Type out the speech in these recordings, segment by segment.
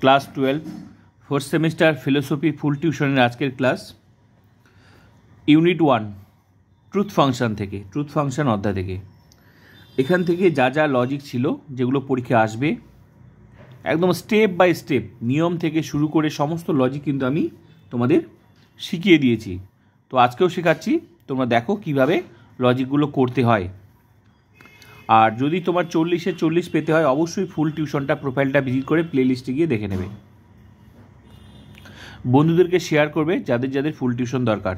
Class 12 fourth semester philosophy full টিউশনের আজকের class unit 1 truth function থেকে ট্রুথ ফাংশন অধ্যায় থেকে এখান থেকে যা যা লজিক ছিল যেগুলো পরীক্ষায় আসবে একদম স্টেপ বাই স্টেপ নিয়ম থেকে শুরু করে সমস্ত লজিক কিন্তু আমি তোমাদের শিখিয়ে দিয়েছি। তো আজকেও শেখাচ্ছি, তোমরা দেখো কিভাবে লজিকগুলো করতে হয়। আর যদি তোমার 40-এ 40 পেতে হয় অবশ্যই ফুল টিউশনটা প্রোফাইলটা ভিজিট করে প্লে লিস্টে গিয়ে দেখে নেবে। বন্ধুদেরকে শেয়ার করবে যাদের যাদের ফুল টিউশন দরকার,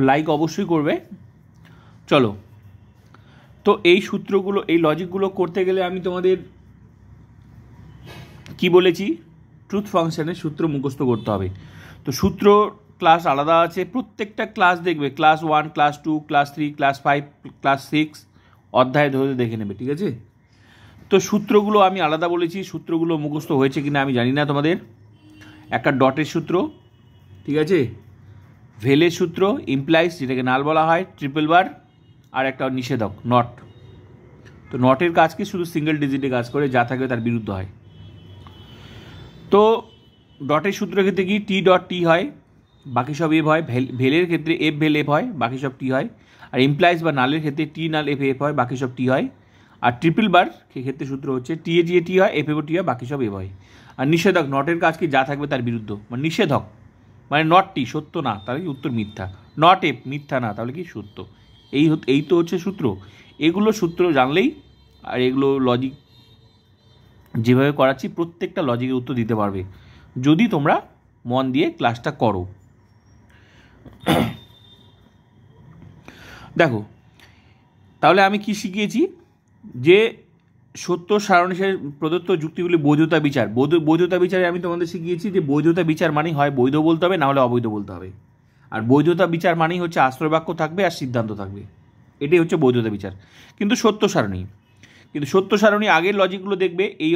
লাইক অবশ্যই করবে। চলো, তো এই সূত্রগুলো এই লজিকগুলো করতে গেলে আমি তোমাদের কি বলেছি, ট্রুথ ফাংশনের সূত্র মুখস্থ করতে হবে। তো সূত্র ক্লাস আলাদা আছে, প্রত্যেকটা ক্লাস দেখবে, class 1, class 2, class 3, class 5, class 6 অধ্যায় ধরে দেখে নেবে, ঠিক আছে। তো সূত্রগুলো আমি আলাদা বলেছি, সূত্রগুলো মুখস্থ হয়েছে কিনা আমি জানি না তোমাদের। একটা ডটের সূত্র, ঠিক আছে, ভেলের সূত্র, ইমপ্লাইজ যেটাকে নাল বলা হয়, ট্রিপল বার, আর একটা নিষেধক নট। তো নটের কাজ কি, শুধু সিঙ্গেল ডিজিটে কাজ করে, যা থাকবে তার বিরুদ্ধ হয়। তো ডটের সূত্রের ক্ষেত্রে কি টি ডট টি হয়, বাকি সব এফ হয়। ভেলের ক্ষেত্রে এফ ভেল এফ হয়, বাকি সব টি হয়। আর ইমপ্লাইজ বা নালের ক্ষেত্রে টি নাল এফ এফ হয়, বাকি সব টি হয়। আর ট্রিপল বার ক্ষেত্রে সূত্র হচ্ছে টি এ জি এ টি হয়, এফ এফ টি হয়, বাকি সব এফ হয়। আর নিষেধক নটের কাজ কি, যা থাকবে তার বিরুদ্ধ, মানে নিষেধক মানে নট টি সত্য না, তাহলে কি উত্তর মিথ্যা, নট এফ মিথ্যা না, তাহলে কি সত্য। এই তো হচ্ছে সূত্র। এগুলো সূত্র জানলেই আর এগুলো লজিক যেভাবে করাচ্ছি প্রত্যেকটা লজিকের উত্তর দিতে পারবে যদি তোমরা মন দিয়ে ক্লাসটা করো। দেখো তাহলে আমি কি শিখিয়েছি, যে সত্য সারণী প্রদত্ত যুক্তিগুলি বৈধতা বিচার। বৈধতা বিচারে আমি তোমাদের শিখিয়েছি যে বৈধতা বিচার মানেই হয় বৈধ বলতে হবে, না হলে অবৈধ বলতে হবে। আর বৈধতা বিচার মানেই হচ্ছে আশ্রয় বাক্য থাকবে আর সিদ্ধান্ত থাকবে, এটাই হচ্ছে বৈধতা বিচার। কিন্তু সত্য সারণী আগের লজিকগুলো দেখবে, এই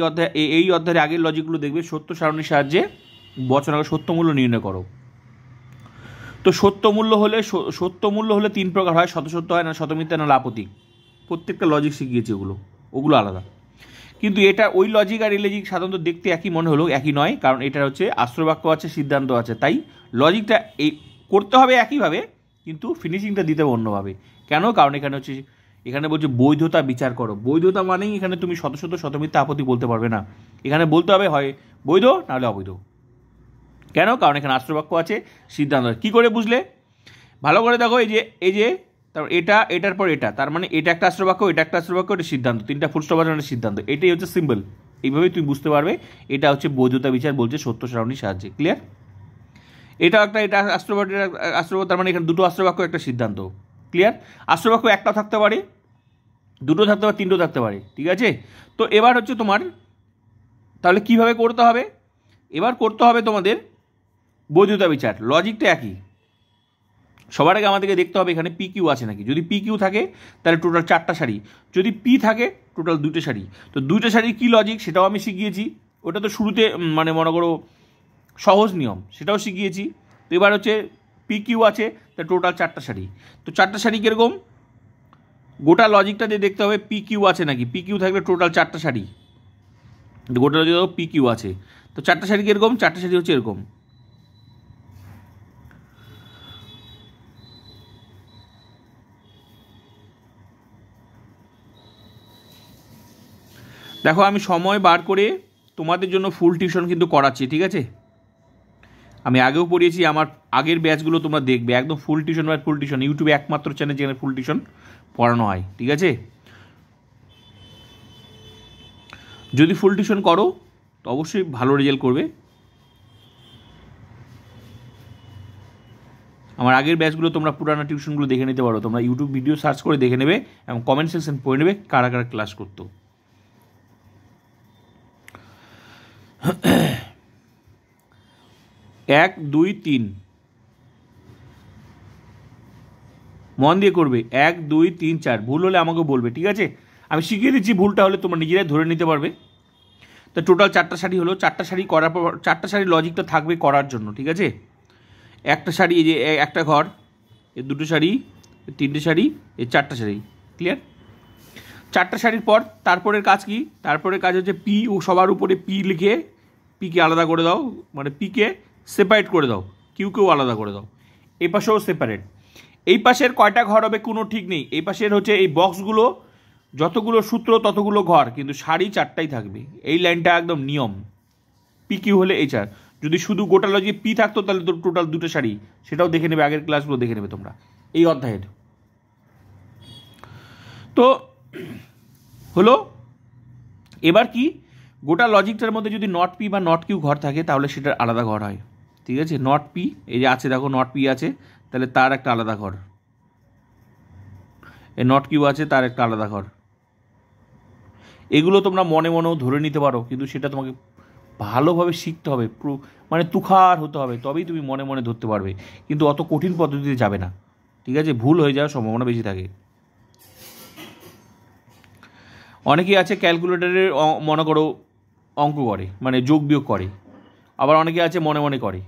অধ্যায়ের আগের লজিকগুলো দেখবে। সত্য সারণীর সাহায্যে বচনাকে সত্যমূল্য নির্ণয় করো। তো সত্যমূল্য হলে 3 প্রকার হয়, শতসত্য হয়, না শতমিথ্যা, না লাপতিক। প্রত্যেকটা লজিক শিখিয়েছি, ওগুলো আলাদা। কিন্তু এটা ওই লজিক আর এই লজিক সাধারণত দেখতে একই মনে হলো, একই নয়, কারণ এটা হচ্ছে আশ্রয় বাক্য আছে, সিদ্ধান্ত আছে, তাই লজিকটা এই করতে হবে একইভাবে, কিন্তু ফিনিশিংটা দিতে হবে অন্যভাবে। কেন? কারণ এখানে বলছে বৈধতা বিচার করো। বৈধতা মানেই এখানে তুমি শতমিথ্যা আপত্তি বলতে পারবে না, এখানে বলতে হবে হয় বৈধ নাহলে অবৈধ। কেন? কারণ এখানে আশ্রয় বাক্য আছে, সিদ্ধান্ত। কী করে বুঝলে? ভালো করে দেখো, এই যে তারপর এটার পর এটা, তার মানে এটা একটা আশ্রয় বাক্য, এটা একটা আশ্রয় বাক্য, এটা সিদ্ধান্ত, 3টা ফুল স্টপ আছে, সিদ্ধান্ত। এটাই হচ্ছে সিম্বল। এইভাবেই তুমি বুঝতে পারবে এটা হচ্ছে বৈধতা বিচার বলছে সত্য সারণীর সাহায্যে। ক্লিয়ার? এটা আশ্রয়, তার মানে এখানে 2টো আশ্রয় বাক্য, একটা সিদ্ধান্ত। ক্লিয়ার? আশ্রয় বাক্য একটাও থাকতে পারে, 2টো থাকতে পারে, 3টো থাকতে পারে, ঠিক আছে। তো এবার হচ্ছে তোমার তাহলে কিভাবে করতে হবে, এবার করতে হবে তোমাদের বৈধতা বিচার। লজিকটা একই। সবার আগে আমাদেরকে দেখতে হবে এখানে পি কিউ আছে নাকি। যদি পি কিউ থাকে তাহলে টোটাল 4টা সারি, যদি পি থাকে টোটাল 2টে সারি। তো 2টে সারির কী লজিক সেটাও আমি শিখিয়েছি, ওটা তো শুরুতে মানে মনে করো সহজ নিয়ম, সেটাও শিখিয়েছি। তো এবার হচ্ছে পি কিউ আছে, তা টোটাল 4টা সারি। তো 4টা সারি কীরকম, গোটা লজিকটা দিয়ে দেখতে হবে পি কিউ আছে নাকি। পি কিউ থাকলে টোটাল 4টা সারি, গোটা লজিক পি কিউ আছে। তো 4টা সারি কীরকম, 4টা সারি হচ্ছে এরকম। দেখো আমি সময় বার করে তোমাদের জন্য ফুল টিউশন কিন্তু করাচ্ছি, ঠিক আছে। আমি আগেও পড়িয়েছি, আমার আগের ব্যাচগুলো তোমরা দেখবে, একদম ফুল টিউশন বা ফুল টিউশন, ইউটিউবে একমাত্র চ্যানেল যেখানে ফুল টিউশন পড়ানো হয়, ঠিক আছে। যদি ফুল টিউশন করো তো অবশ্যই ভালো রেজাল্ট করবে। আমার আগের ব্যাচগুলো তোমরা পুরানো টিউশনগুলো দেখে নিতে পারো, তোমরা ইউটিউব ভিডিও সার্চ করে দেখে নেবে এবং কমেন্ট সেকশন পড়ে নেবে কারা কারা ক্লাস করতো। 1, 2, 3 মন দিয়ে করবে, 1, 2, 3, 4। ভুল হলে আমাকে বলবে, ঠিক আছে। আমি শিখিয়ে দিচ্ছি, ভুলটা হলে তোমরা নিজেরাই ধরে নিতে পারবে। তো টোটাল 4টা সারি হলো, 4টা সারি করার পর 4টা সারির লজিকটা থাকবে করার জন্য, ঠিক আছে। একটা সারি, এই যে একটা ঘর, এর 2টো সারি, 3টে সারি, এই 4টা সারি। ক্লিয়ার? চারটা সারির পর তারপরের কাজ কি? তারপরের কাজ হচ্ছে পি ও সবার উপরে পি লিখে পিকে আলাদা করে দাও, মানে পিকে সেপারেট করে দাও, কিউকেও আলাদা করে দাও, এই পাশেও সেপারেট। এই পাশের কয়টা ঘর হবে কোনো ঠিক নেই। এই পাশের হচ্ছে এই বক্সগুলো যতগুলো সূত্র ততগুলো ঘর, কিন্তু সারি চারটাই থাকবে। এই লাইনটা একদম নিয়ম। পি কিউ হলে এই চার। যদি শুধু গোটা লজিকে পি থাকতো তাহলে তো টোটাল দুটো সারি, সেটাও দেখে নেবে, আগের ক্লাসগুলো দেখে নেবে তোমরা এই অধ্যায়ের। তো হলো এবার কি, গোটা লজিকটার মধ্যে যদি নট পি বা নট কিউ ঘর থাকে তাহলে সেটার আলাদা ঘর হয়, ঠিক আছে। নট পি এই যে আছে দেখো, নট পি আছে তাহলে তার একটা আলাদা ঘর, এই নট কিউ আছে তার একটা আলাদা ঘর। এগুলো তোমরা মনে মনেও ধরে নিতে পারো, কিন্তু সেটা তোমাকে ভালোভাবে শিখতে হবে, মানে তুখার হতে হবে, তবেই তুমি মনে মনে ধরতে পারবে, কিন্তু অত কঠিন পদ্ধতিতে যাবে না, ঠিক আছে, ভুল হয়ে যাওয়ার সম্ভাবনা বেশি থাকে। অনেকেই আছে ক্যালকুলেটরের মনে করো অঙ্ক করে, মানে যোগ বিয়োগ করে, আবার অনেকে আছে মনে মনে করে।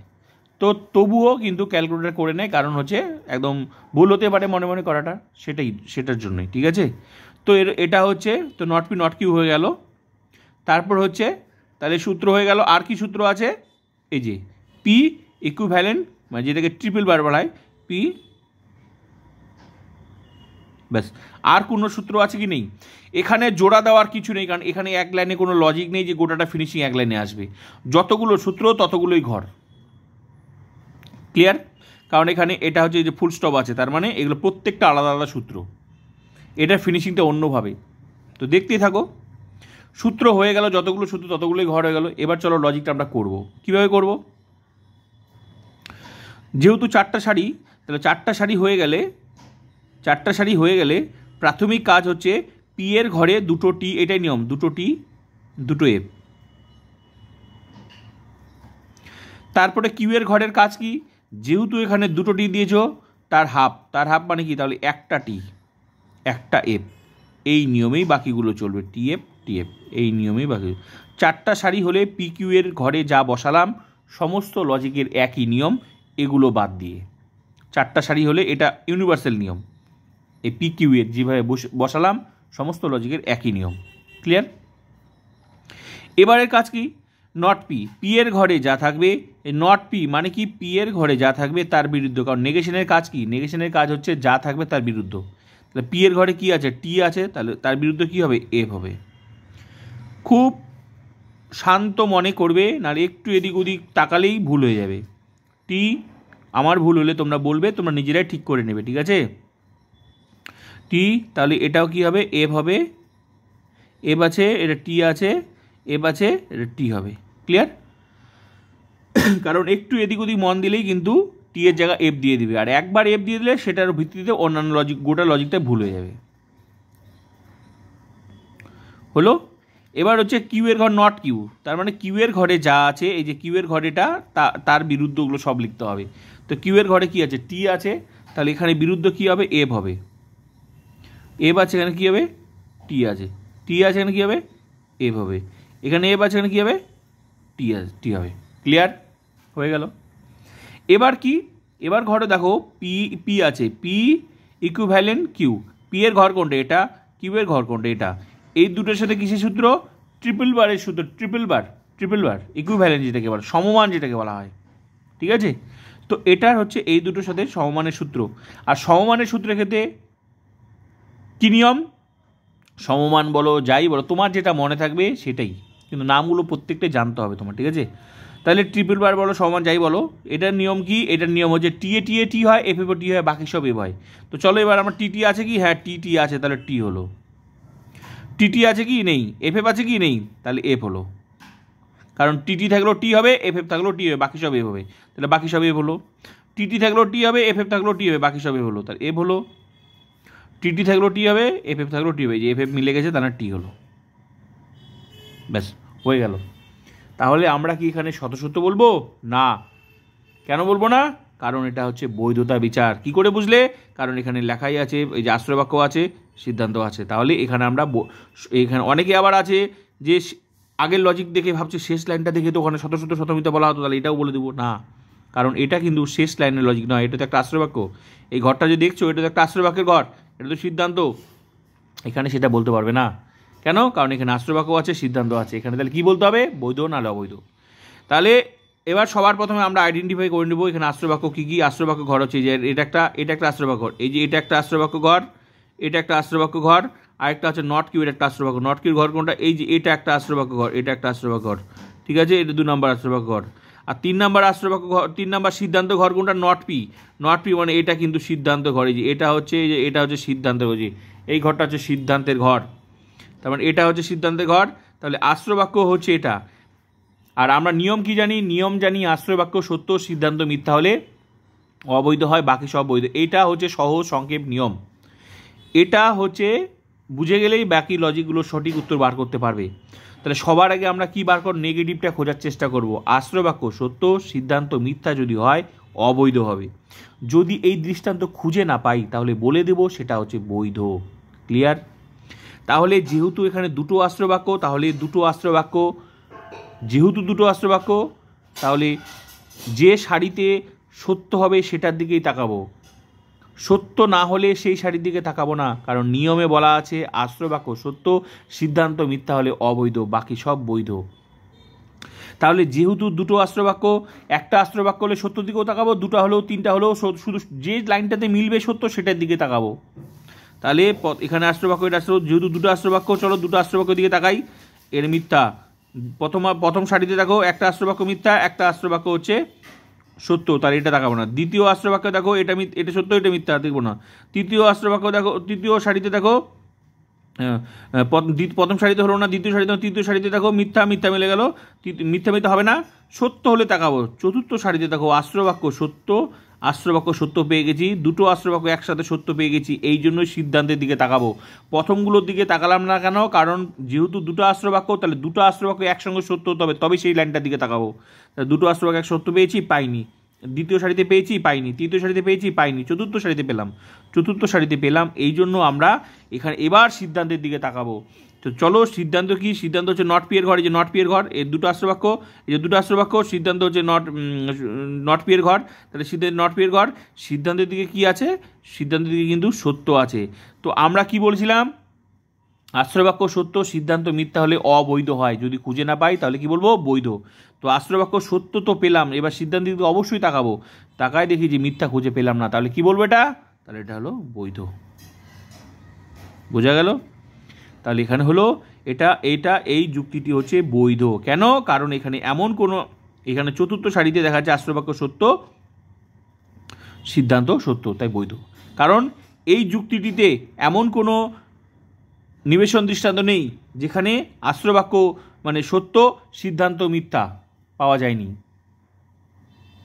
তো তবুও কিন্তু ক্যালকুলেটর করে নেয়, কারণ হচ্ছে একদম ভুল হতে পারে মনে মনে করাটা, সেটার জন্যই, ঠিক আছে। তো এটা হচ্ছে তো নট পি নট কিউ হয়ে গেল। তারপর হচ্ছে তাহলে সূত্র হয়ে গেল, আর কি সূত্র আছে, এই যে পি ইকুইভ্যালেন্ট, মানে যেটাকে ট্রিপল বার বলা হয়, পি, ব্যাস। আর কোনো সূত্র আছে কি? নেই। এখানে জোড়া দেওয়ার কিছু নেই, কারণ এখানে এক লাইনে কোনো লজিক নেই যে গোটাটা ফিনিশিং এক লাইনে আসবে। যতগুলো সূত্র ততগুলোই ঘর, ক্লিয়ার? কারণ এখানে এটা হচ্ছে যে ফুল স্টপ আছে, তার মানে এগুলো প্রত্যেকটা আলাদা আলাদা সূত্র, এটার ফিনিশিংটা অন্যভাবে। তো দেখতেই থাকো, সূত্র হয়ে গেল, যতগুলো সূত্র ততগুলোই ঘর হয়ে গেল। এবার চলো লজিকটা আমরা করব। কীভাবে করব? যেহেতু চারটা সারি, তাহলে চারটা সারি হয়ে গেলে প্রাথমিক কাজ হচ্ছে পি এর ঘরে দুটো টি, এটাই নিয়ম, দুটো টি দুটো এফ। তারপরে কিউ এর ঘরের কাজ কি? যেহেতু এখানে দুটো টি দিয়েছ, তার হাফ মানে কি? তাহলে একটা টি একটা এফ, এই নিয়মেই বাকিগুলো চলবে, টি এফ এই নিয়মেই বাকি। চারটা সারি হলে পি কিউ এর ঘরে যা বসালাম সমস্ত লজিকের একই নিয়ম, এগুলো বাদ দিয়ে। চারটা সারি হলে এটা ইউনিভার্সাল নিয়ম, এই পি কিউ এর যেভাবে বসালাম সমস্ত লজিকের একই নিয়ম, ক্লিয়ার? এবারের কাজ কি? নট পি, পি এর ঘরে যা থাকবে, এই নট পি মানে কি? পি এর ঘরে যা থাকবে তার বিরুদ্ধ, কারণ নেগেশনের কাজ কি? নেগেশনের কাজ হচ্ছে যা থাকবে তার বিরুদ্ধ। তাহলে পি এর ঘরে কি আছে? টি আছে, তাহলে তার বিরুদ্ধ কি হবে? এফ হবে। খুব শান্ত মনে করবে, নাহলে একটু এদিক ওদিক তাকালেই ভুল হয়ে যাবে। টি, আমার ভুল হলে তোমরা বলবে, তোমরা নিজেরাই ঠিক করে নেবে, ঠিক আছে। টি, তাহলে এটাও কি হবে? এফ হবে। এফ আছে, এটা টি আছে, এফ আছে, এটা টি হবে, ক্লিয়ার? কারণ একটু এদিক ওদিক মন দিলেই কিন্তু টি এর জায়গা এফ দিয়ে দিবে, আর একবার এফ দিয়ে দিলে সেটার ভিত্তিতে অন্যান্য লজিক, গোটা লজিকটা ভুল হয়ে যাবে। হলো? এবার হচ্ছে কিউ এর ঘর নট কিউ, তার মানে কিউ এর ঘরে যা আছে, এই যে কিউ এর ঘরেটা তার বিরুদ্ধগুলো সব লিখতে হবে। তো কিউ এর ঘরে কি আছে? টি আছে, তাহলে এখানে বিরুদ্ধ কি হবে? এফ হবে। এফ আছে, এখানে কী হবে? টি আছে। টি আছে, এখানে কী হবে? এফ হবে। এখানে এফ আছে, এখানে কী হবে? টি হবে, ক্লিয়ার? হয়ে গেল। এবার কি? এবার ঘরে দেখো পি আছে, পি ইকুইভ্যালেন্ট কিউ। পি এর ঘর কোনটা? এটা। কিউ এর ঘর কোনটা? এটা। এই দুটোর সাথে কিসের সূত্র? ট্রিপল বারের সূত্র। ট্রিপল বার ইকুইভ্যালেন্ট যেটাকে বলা, সমমান যেটাকে বলা হয়, ঠিক আছে। তো এটার হচ্ছে এই দুটোর সাথে সমমানের সূত্র। আর সমমানের সূত্রের ক্ষেত্রে কী নিয়ম? সমমান বলো যাই বলো, তোমার যেটা মনে থাকবে সেটাই, কিন্তু নামগুলো প্রত্যেকটাই জানতে হবে তোমার, ঠিক আছে। তাহলে ট্রিপল বার বলো, সমমান যাই বলো, এটার নিয়ম কি? এটার নিয়ম হচ্ছে টি এ টি হয়, এফ এফ টি হয়, বাকি সব এফ হয়। তো চলো এবার আমার টি আছে কি? হ্যাঁ টি আছে, তাহলে টি হলো। টি আছে কি? নেই। এফ আছে কি? নেই, তাহলে এফ হলো। কারণ টি থাকলেও টি হবে, এফ থাকলেও টি হবে, বাকি সব এফ হবে, তাহলে বাকি সব এফ হলো। টি থাকলেও টি হবে, এফ থাকলেও টি হবে, বাকি সব এফ হলো, তাহলে এফ হলো। টি থাকলেও টি হবে, এফ থাকলেও টি হবে, যে এফ মিলে গেছে, তার টি হলো, ব্যাস হয়ে গেল। তাহলে আমরা কি এখানে শতসূত্র বলবো না? কেন বলবো না? কারণ এটা হচ্ছে বৈধতা বিচার। কি করে বুঝলে? কারণ এখানে লেখাই আছে, এই যে আশ্রয় বাক্য আছে, সিদ্ধান্ত আছে। তাহলে এখানে আমরা এখানে অনেকে আবার আছে যে আগের লজিক দেখে ভাবছে শেষ লাইনটা দেখে তো ওখানে শতসূত্র শতমিতা বলা হতো, তাহলে এটাও বলে দেবো না, কারণ এটা কিন্তু শেষ লাইনের লজিক নয়, এটা তো একটা আশ্রয় বাক্য। এই ঘরটা যে দেখছো, এটা তো একটা আশ্রয় বাক্যের ঘর, এটা তো সিদ্ধান্ত। এখানে সেটা বলতে পারবে না। কেন? কারণ এখানে আশ্রয় বাক্য আছে, সিদ্ধান্ত আছে। এখানে তাহলে কী বলতে হবে? বৈধ নাহলে অবৈধ। তাহলে এবার সবার প্রথমে আমরা আইডেন্টিফাই করে নেবো এখানে আশ্রয় বাক্য কী কী। আশ্রয় বাক্য ঘর হচ্ছে যে এটা একটা আশ্রয় বাক্য ঘর, এই যে এটা একটা আশ্রয় বাক্য ঘর, এটা একটা আশ্রয় বাক্য ঘর, আরেকটা হচ্ছে নট কিউ, এটা একটা আশ্রয় বাক্য। নট কিউর ঘর কোনটা? এই যে এটা একটা আশ্রয় বাক্য ঘর, এটা একটা আশ্রয় বাক্য ঘর, ঠিক আছে? এটা 2 নম্বর আশ্রয় বাক্য ঘর। আর 3 নম্বর আশ্রয় বাক্য ঘর, 3 নম্বর সিদ্ধান্ত ঘর কোনটা? Not P. নট পি মানে এটা কিন্তু সিদ্ধান্ত ঘর, এই যে এটা হচ্ছে, এই যে এটা হচ্ছে সিদ্ধান্তের ঘর, এই ঘরটা হচ্ছে সিদ্ধান্তের ঘর, তার মানে এটা হচ্ছে সিদ্ধান্তের ঘর। তাহলে আশ্রয় বাক্য হচ্ছে এটা। আর আমরা নিয়ম কি জানি? নিয়ম জানি আশ্রয় বাক্য সত্য, সিদ্ধান্ত মিথ্যা হলে অবৈধ হয়, বাকি সব বৈধ। এটা হচ্ছে সহজ সংক্ষেপ নিয়ম। এটা হচ্ছে বুঝে গেলেই বাকি লজিকগুলো সঠিক উত্তর বার করতে পারবে। তাহলে সবার আগে আমরা কি বার করব? নেগেটিভটা খোঁজার চেষ্টা করব। আশ্রয় বাক্য সত্য, সিদ্ধান্ত মিথ্যা যদি হয় অবৈধ হবে। যদি এই দৃষ্টান্ত খুঁজে না পাই তাহলে বলে দেব সেটা হচ্ছে বৈধ। ক্লিয়ার? তাহলে যেহেতু এখানে দুটো আশ্রয় বাক্য, তাহলে দুটো আশ্রয় বাক্য, যেহেতু দুটো আশ্রয় বাক্য, তাহলে যে সারিতে সত্য হবে সেটার দিকেই তাকাবো, সত্য না হলে সেই সারির দিকে তাকাবো না। কারণ নিয়মে বলা আছে আশ্রয় বাক্য সত্য, সিদ্ধান্ত মিথ্যা হলে অবৈধ, বাকি সব বৈধ। তাহলে যেহেতু দুটো আশ্রয় বাক্য, একটা আশ্রয় বাক্য হলে সত্যর দিকেও তাকাবো, দুটো হলেও তিনটা হলেও শুধু যে লাইনটাতে মিলবে সত্য সেটার দিকে তাকাবো। তাহলে এখানে আশ্রয় বাক্য, এটা আশ্রয়, যেহেতু দুটো আশ্রয় বাক্য, চলো দুটো আশ্রয় বাক্যের দিকে তাকাই। এর মিথ্যা, প্রথম সারিতে দেখো একটা আশ্রয় বাক্য মিথ্যা, একটা আশ্রয় বাক্য হচ্ছে সত্য, তার এটা দেখাবো না। দ্বিতীয় আশ্রয় বাক্য দেখো, এটা সত্য, এটা মিথ্যা, দেখবো না। তৃতীয় আশ্রয় বাক্য দেখো, তৃতীয় সারিতে দেখো, প্রথম সারিতে হলো না, দ্বিতীয় সারিতে, তৃতীয় সারিতে দেখো মিথ্যা মিথ্যা মিলে গেল, মিথ্যা মিথ্যা হবে না, সত্য হলে তাকাবো। চতুর্থ সারিতে দেখো আশ্রয় বাক্য সত্য, আশ্রয় বাক্য সত্য পেয়ে গেছি, দুটো আশ্রয় বাক্য একসাথে সত্য পেয়ে গেছি, এই জন্যই সিদ্ধান্তের দিকে তাকাবো। প্রথমগুলোর দিকে তাকালাম না কেন? কারণ যেহেতু দুটো আশ্রয় বাক্য, তাহলে দুটো আশ্রয় বাক্য একসঙ্গে সত্য হতে হবে, তবে সেই লাইনটার দিকে তাকাবো। দুটো আশ্রয় বাক্য এক সত্য পেয়েছি, পাইনি। দ্বিতীয় সারিতে পেয়েছি, পাইনি। তৃতীয় সারিতে পেয়েছি, পাইনি। চতুর্থ সারিতে পেলাম, চতুর্থ সারিতে পেলাম। এই জন্য আমরা এখানে এবার সিদ্ধান্তের দিকে তাকাবো। তো চলো, সিদ্ধান্ত কি? সিদ্ধান্ত হচ্ছে নট পি এর ঘর, এই যে নট পি এর ঘর, এর দুটো আশ্রয় বাক্য, এই যে দুটো আশ্রয় বাক্য, সিদ্ধান্ত হচ্ছে নট পি এর ঘর। তাহলে নট পি এর ঘর, সিদ্ধান্তের দিকে কি আছে? সিদ্ধান্তের দিকে কিন্তু সত্য আছে। তো আমরা কি বলছিলাম? আশ্রয় বাক্য সত্য, সিদ্ধান্ত মিথ্যা হলে অবৈধ হয়। যদি খুঁজে না পাই তাহলে কি বলবো? বৈধ। তো আশ্রয় বাক্য সত্য তো পেলাম, এবার সিদ্ধান্তের দিকে অবশ্যই তাকাবো। তাকায় দেখি যে মিথ্যা খুঁজে পেলাম না, তাহলে কি বলবো এটা? তাহলে এটা হলো বৈধ। বোঝা গেল? তাহলে এখানে হলো এই যুক্তিটি হচ্ছে বৈধ। কেন? কারণ এখানে এমন কোনো, এখানে চতুর্থ সারিতে দেখা যাচ্ছে আশ্রয় বাক্য সত্য, সিদ্ধান্ত সত্য, তাই বৈধ। কারণ এই যুক্তিটিতে এমন কোনো নিবেশন দৃষ্টান্ত নেই যেখানে আশ্রয় বাক্য মানে সত্য, সিদ্ধান্ত মিথ্যা পাওয়া যায়নি,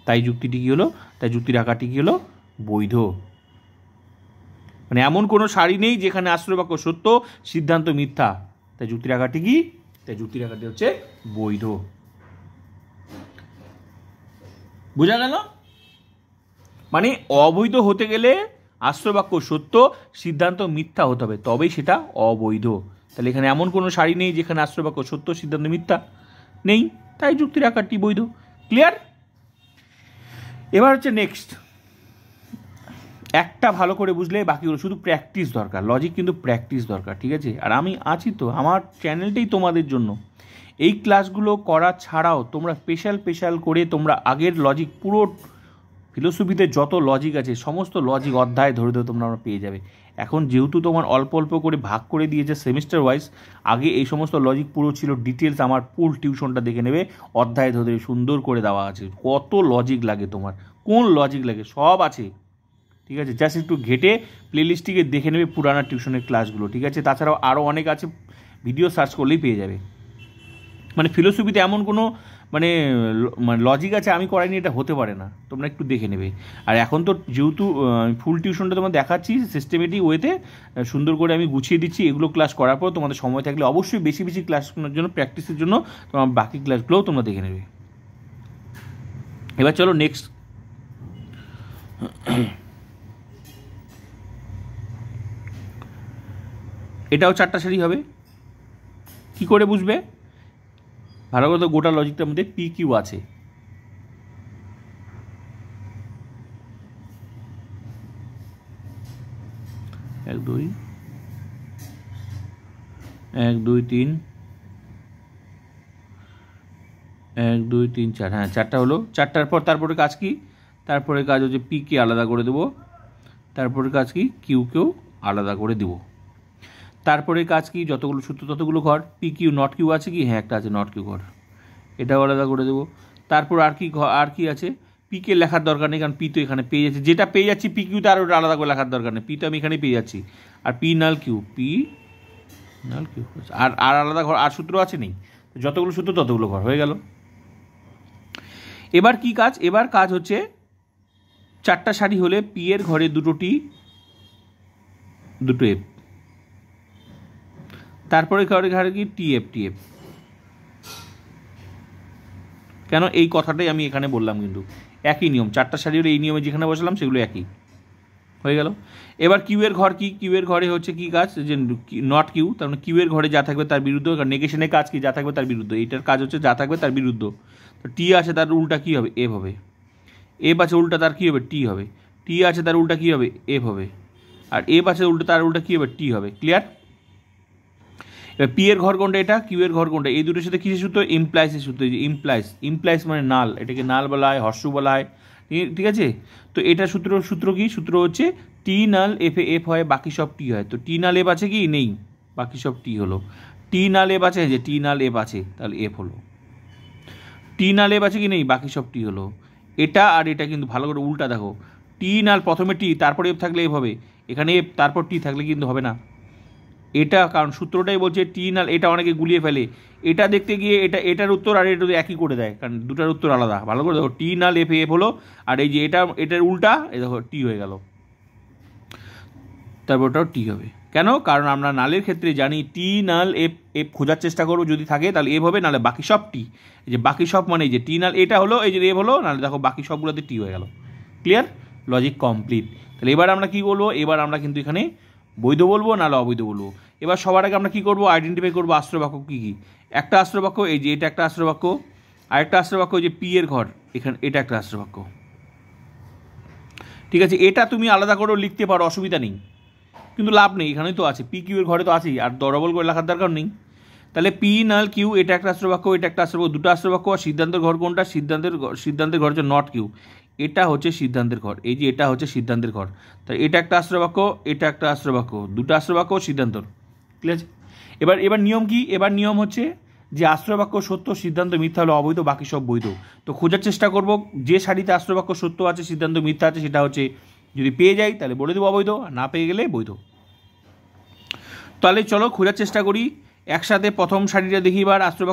তাই যুক্তিটি কী হলো? তাই যুক্তির আকারটি কী হলো? বৈধ। মানে এমন কোনো সারি নেই যেখানে আশ্রয় বাক্য সত্য, সিদ্ধান্ত মিথ্যা, তাই যুক্তির আকারটি কি? তাই যুক্তির আকারটি হচ্ছে বৈধ। বোঝা গেল? মানে অবৈধ হতে গেলে আশ্রয় বাক্য সত্য, সিদ্ধান্ত মিথ্যা হতে হবে, তবেই সেটা অবৈধ। তাহলে এখানে এমন কোনো সারি নেই যেখানে আশ্রয় বাক্য সত্য, সিদ্ধান্ত মিথ্যা নেই, তাই যুক্তির আকারটি বৈধ। ক্লিয়ার? এবার হচ্ছে নেক্সট, একটা ভালো করে বুঝলে বাকিগুলো শুধু প্র্যাকটিস দরকার। লজিক কিন্তু প্র্যাকটিস দরকার, ঠিক আছে? আর আমি আছি তো, আমার চ্যানেলটাই তোমাদের জন্য। এই ক্লাসগুলো করা ছাড়াও তোমরা স্পেশাল করে তোমরা আগের লজিক, পুরো ফিলোসফিতে যত লজিক আছে সমস্ত লজিক অধ্যায় ধরে তোমরা পেয়ে যাবে। এখন যেহেতু তোমার অল্প অল্প করে ভাগ করে দিয়েছে সেমিস্টার ওয়াইজ, আগে এই সমস্ত লজিক পুরো ছিল ডিটেলস, আমার ফুল টিউশনটা দেখে নেবে, অধ্যায় ধরে সুন্দর করে দেওয়া আছে। কত লজিক লাগে তোমার, কোন লজিক লাগে, সব আছে, ঠিক আছে? জাস্ট একটু ঘেটে প্লেলিস্টটিকে দেখে নেবে পুরানা টিউশনের ক্লাসগুলো, ঠিক আছে? তাছাড়াও আরও অনেক আছে, ভিডিও সার্চ করলেই পেয়ে যাবে। মানে ফিলোসফিতে এমন কোনো মানে লজিক আছে আমি করাইনি এটা হতে পারে না, তোমরা একটু দেখে নেবে। আর এখন তো যেহেতু ফুল টিউশনটা তোমার দেখাচ্ছি সিস্টেমেটিক ওয়েতে, সুন্দর করে আমি গুছিয়ে দিচ্ছি, এগুলো ক্লাস করার পর তোমাদের সময় থাকলে অবশ্যই বেশি ক্লাস করার জন্য, প্র্যাকটিসের জন্য তোমার বাকি ক্লাসগুলোও তোমরা দেখে নেবে। এবার চলো নেক্সট। এটাও 4টা সারি হবে। কি করে বুঝবে? ভালো কথা, গোটা লজিকটার মধ্যে পি কিউ আছে। এক দুই 1 2 3 1 2 3 4, হ্যাঁ 4টা হলো। 4টার পর তারপরে কাজ কি? তারপরে কাজ হচ্ছে পি কে আলাদা করে দেবো, তারপরে কাজ কি কিউকেও আলাদা করে দেব। তারপরে কাজ কি যতগুলো সূত্র ততগুলো ঘর। পি কিউ নট কিউ আছে কি? হ্যাঁ একটা আছে নট কিউ ঘর, এটাও আলাদা করে দেবো। তারপর আর কি আছে? পি কে লেখার দরকার নেই, কারণ পি তো এখানে পেয়ে যাচ্ছে, যেটা পেয়ে যাচ্ছি পি কিউ তার ওটা আলাদা করে লেখার দরকার নেই, পি তো আমি এখানেই পেয়ে যাচ্ছি। আর পি নাল কিউ আর আলাদা ঘর আর সূত্র আছে নেই, যতগুলো সূত্র ততগুলো ঘর হয়ে গেল। এবার কি কাজ? এবার কাজ হচ্ছে 4টা সারি হলে পি এর ঘরে 2টো টি 2টো এফ, তারপরে ঘরে কি টি এফ। কেন এই কথাটাই আমি এখানে বললাম, কিন্তু একই নিয়ম, 4টা সারি হলে এই নিয়মে যেখানে বসালাম সেগুলো একই হয়ে গেল। এবার কিউ এর ঘর কি? কিউ এর ঘরে হচ্ছে কি কাজ? যে নট কিউ, তার মানে কিউ এর ঘরে যা থাকবে তার বিরুদ্ধ, নেগেশনের কাজ কি? যা থাকবে তার বিরুদ্ধ, এইটার কাজ হচ্ছে যা থাকবে তার বিরুদ্ধ। তো টি আছে তার উল্টা কি হবে? এফ হবে। এফ আছে উল্টা তার কী হবে? টি হবে। টি আছে তার উল্টা কী হবে? এফ হবে। আর এফ আছে উল্টা তার উল্টা কী হবে? টি হবে। ক্লিয়ার? এবার পি এর ঘর কোনটা? এটা। কিউ এর ঘর কোনটা? এই দুটোর সাথে কিসের সূত্র? ইমপ্লাইসের সূত্র। যে ইমপ্লাইস মানে নাল, এটাকে নাল বলা হয়, হর্ষ বলা হয়, ঠিক আছে? তো এটা সূত্র কি? সূত্র হচ্ছে টি নাল এফ এ এফ হয়, বাকি সব টি হয়। তো টি নাল এফ আছে কি? নেই, বাকি সব টি হলো। টি নাল এফ আছে, যে টি নাল এফ আছে, তাহলে এফ হলো। টি নাল এফ আছে কি? নেই, বাকি সব টি হলো। এটা আর এটা কিন্তু ভালো করে উল্টা দেখো, টি নাল প্রথমে টি তারপরে এফ থাকলে এফ হবে, এখানে এফ তারপর টি থাকলে কিন্তু হবে না। এটা কারণ সূত্রটাই বলছে টি নাল, এটা অনেকে গুলিয়ে ফেলে, এটা দেখতে গিয়ে এটার উত্তর আর এটা একই করে দেয়, কারণ দুটার উত্তর আলাদা। ভালো করে দেখো, টি নাল এফ এফ হলো, আর এই যে এটার উল্টা এই দেখো টি হয়ে গেল, তারপর ওটাও টি হবে। কেন? কারণ আমরা নালের ক্ষেত্রে জানি টি নাল এফ এফ খোঁজার চেষ্টা করবো, যদি থাকে তাহলে এফ হবে, নাহলে বাকি সব টি। এই যে বাকি সব মানে এই যে টি নাল এটা হলো, এই যে এফ হলো, নাহলে দেখো বাকি সবগুলোতে টি হয়ে গেল। ক্লিয়ার? Logic complete. তাহলে এবার আমরা কি বলবো? এবার আমরা কিন্তু এখানে বৈধ বলবো নাহলে অবৈধ বলবো। এবার সবার আগে আমরা কী করবো? আইডেন্টিফাই করবো আশ্রয় বাক্য কী কী। একটা আশ্রয় বাক্য এই যে এটা একটা আশ্রয় বাক্য, আরেকটা আশ্রয় বাক্য যে পি এর ঘর এখানে, এটা একটা আশ্রয় বাক্য। ঠিক আছে, এটা তুমি আলাদা করেও লিখতে পারো, অসুবিধা নেই, কিন্তু লাভ নেই, এখানেই তো আছে, পি কিউ এর ঘরে তো আছেই, আর ডবল করে লেখার দরকার নেই। তাহলে পি নাল কিউ এটা একটা আশ্রয় বাক্য, এটা একটা আশ্রয় বাক্য, দুটো আশ্রয় বাক্য। আর সিদ্ধান্তের ঘর কোনটা? সিদ্ধান্তের ঘর হচ্ছে নট কিউ, এটা হচ্ছে সিদ্ধান্তের ঘর, এই যে এটা হচ্ছে সিদ্ধান্তের ঘর। তাই এটা একটা আশ্রয় বাক্য, এটা একটা আশ্রয় বাক্য, দুটো আশ্রয় বাক্য, সিদ্ধান্তর। ঠিক আছে? এবার নিয়ম কি? এবার নিয়ম হচ্ছে যে আশ্রয় বাক্য সত্য, সিদ্ধান্ত মিথ্যা হলে অবৈধ, বাকি সব বৈধ। তো খোঁজার চেষ্টা করব যে সারিতে আশ্রয় বাক্য সত্য আছে, সিদ্ধান্ত মিথ্যা আছে, সেটা হচ্ছে যদি পেয়ে যাই তাহলে বলে দেবো অবৈধ, আর না পেয়ে গেলে বৈধ। তাহলে চলো খোঁজার চেষ্টা করি একসাথে। প্রথম সারিটা দেখি এবার, আশ্রয়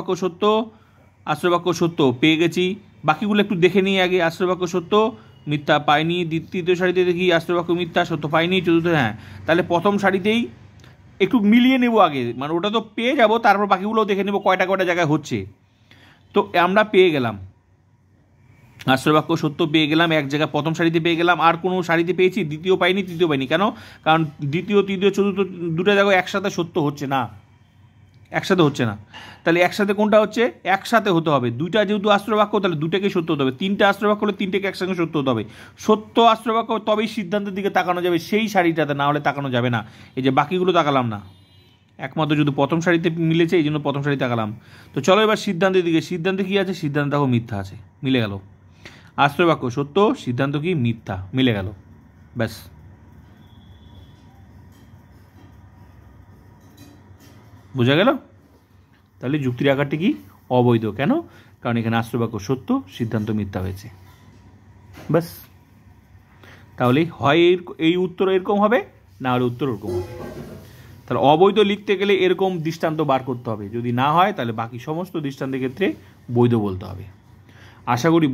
বাক্য সত্য পেয়ে গেছি। বাকিগুলো একটু দেখে নিই আগে। আশ্রয় বাক্য সত্য, মিথ্যা পাইনি। তৃতীয় সারিতে দেখি আশ্রয় বাক্য মিথ্যা, সত্য পাইনি। চতুর্থ, হ্যাঁ, তাহলে প্রথম সারিতেই একটু মিলিয়ে নেব আগে, মানে ওটা তো পেয়ে যাব, তারপর বাকিগুলোও দেখে নেব কয়টা জায়গায় হচ্ছে। তো আমরা পেয়ে গেলাম আশ্রয় বাক্য সত্য পেয়ে গেলাম এক জায়গায়, প্রথম সারিতে পেয়ে গেলাম। আর কোনো সারিতে পেয়েছি? দ্বিতীয় পাইনি, তৃতীয় পাইনি। কেন? কারণ দ্বিতীয়, তৃতীয়, চতুর্থ দুটো জায়গায় একসাথে সত্য হচ্ছে না, একসাথে হচ্ছে না। তাহলে একসাথে কোনটা হচ্ছে? একসাথে হতে হবে। দুইটা যেহেতু আশ্রয় বাক্য, তাহলে দুটাকে সত্য হতে হবে। তিনটা আশ্রয় বাক্য হলে তিনটাকে একসঙ্গে সত্য হতে হবে। সত্য আশ্রয় বাক্য তবেই সিদ্ধান্তের দিকে তাকানো যাবে, সেই সারিটাতে, না হলে তাকানো যাবে না। এই যে বাকিগুলো তাকালাম না, একমাত্র যদি প্রথম সারিতে মিলেছে, এই জন্য প্রথম সারি তাকালাম। তো চলো এবার সিদ্ধান্তের দিকে। সিদ্ধান্তে কী আছে? সিদ্ধান্ত দেখো মিথ্যা আছে, মিলে গেল। আশ্রয় বাক্য সত্য, সিদ্ধান্ত কি? মিথ্যা, মিলে গেল, ব্যাস। বোঝা গেল? তাহলে যুক্তির আকারটি কি? অবৈধ। কেন? কারণ এখানে আশ্রয় বাক্য সত্য, সিদ্ধান্ত মিথ্যা হয়েছে, ব্যাস। তাহলে হয় এই উত্তর এরকম হবে, না হলে উত্তর ওরকম হবে। তাহলে অবৈধ লিখতে গেলে এরকম দৃষ্টান্ত বার করতে হবে, যদি না হয় তাহলে বাকি সমস্ত দৃষ্টান্তের ক্ষেত্রে বৈধ বলতে হবে। আশা করি